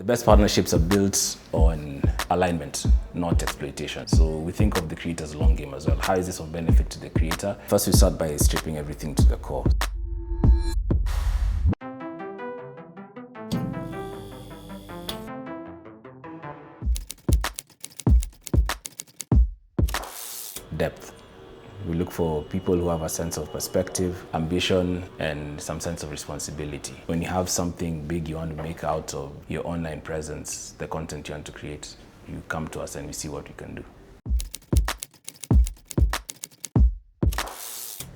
Best partnerships are built on alignment, not exploitation. So we think of the creator's long game as well. How is this of benefit to the creator? First, we start by stripping everything to the core. Depth. We look for people who have a sense of perspective, ambition, and some sense of responsibility. When you have something big you want to make out of your online presence, the content you want to create, you come to us and we see what we can do.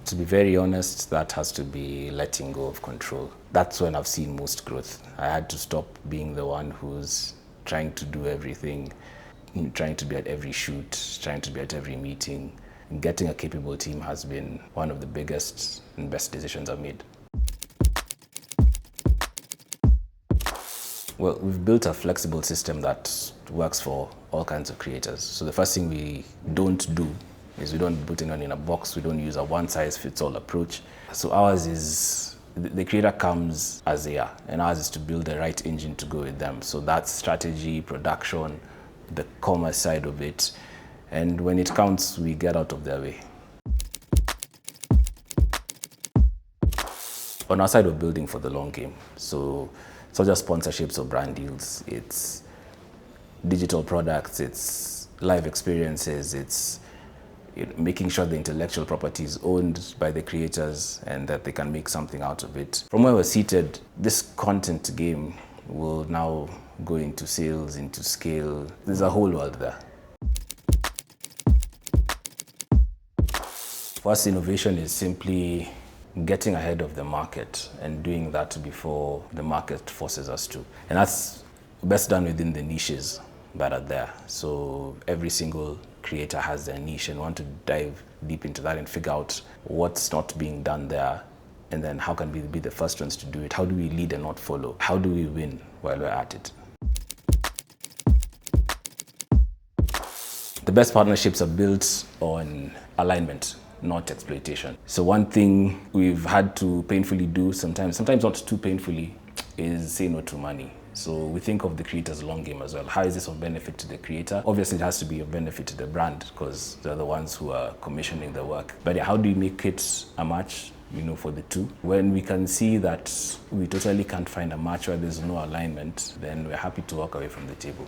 To be very honest, that has to be letting go of control. That's when I've seen most growth. I had to stop being the one who's trying to do everything, trying to be at every shoot, trying to be at every meeting. Getting a capable team has been one of the biggest and best decisions I've made. Well, we've built a flexible system that works for all kinds of creators. So the first thing we don't do is we don't put anyone in a box. We don't use a one-size-fits-all approach. So ours is, the creator comes as they are, and ours is to build the right engine to go with them. So that's strategy, production, the commerce side of it. And when it counts, we get out of their way. On our side, we're building for the long game. So it's not just sponsorships or brand deals. It's digital products, it's live experiences, it's making sure the intellectual property is owned by the creators and that they can make something out of it. From where we're seated, this content game will now go into sales, into scale. There's a whole world there. First, innovation is simply getting ahead of the market and doing that before the market forces us to. And that's best done within the niches that are there. So every single creator has their niche and want to dive deep into that and figure out what's not being done there. And then how can we be the first ones to do it? How do we lead and not follow? How do we win while we're at it? The best partnerships are built on alignment, not exploitation. So one thing we've had to painfully do sometimes not too painfully, is say no to money. So we think of the creator's long game as well. How is this of benefit to the creator? Obviously, it has to be of benefit to the brand because they're the ones who are commissioning the work. But how do you make it a match, for the two? When we can see that we totally can't find a match where there's no alignment, then we're happy to walk away from the table.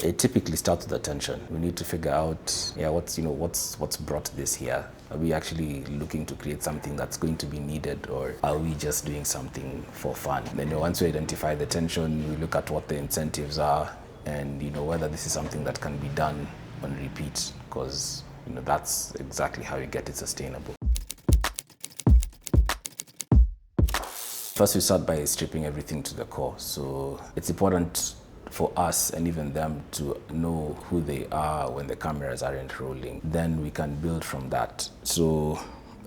It typically starts with attention. We need to figure out, what's brought this here. Are we actually looking to create something that's going to be needed, or are we just doing something for fun? Then once we identify the tension, we look at what the incentives are, and whether this is something that can be done on repeat, because that's exactly how you get it sustainable. First, we start by stripping everything to the core. So it's important for us and even them to know who they are when the cameras aren't rolling. Then we can build from that. So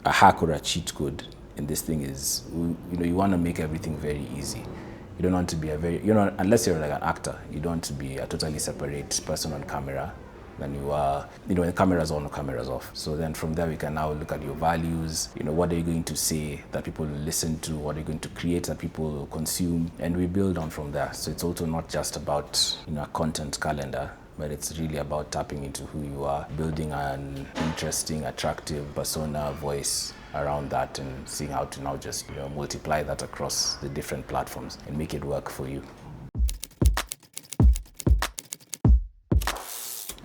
a hack or a cheat code in this thing is, you want to make everything very easy. You don't want to be unless you're like an actor, you don't want to be a totally separate person on camera than you are, when the camera's on or camera's off. So then from there we can now look at your values, what are you going to say that people will listen to, what are you going to create that people will consume, and we build on from there. So it's also not just about a content calendar, but it's really about tapping into who you are, building an interesting, attractive persona, voice around that, and seeing how to now just multiply that across the different platforms and make it work for you.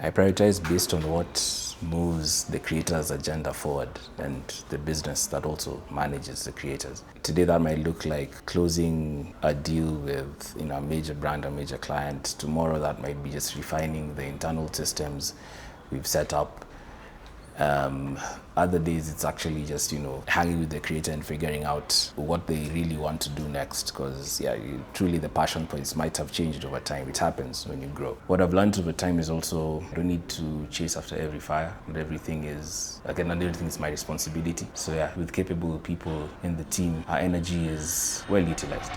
I prioritize based on what moves the creator's agenda forward and the business that also manages the creators. Today that might look like closing a deal with a major brand, a major client. Tomorrow that might be just refining the internal systems we've set up. Other days it's actually just hanging with the creator and figuring out what they really want to do next, because truly the passion points might have changed over time. It happens when you grow. What I've learned over time is also I don't need to chase after every fire. Not everything is my responsibility. So with capable people in the team, our energy is well utilized.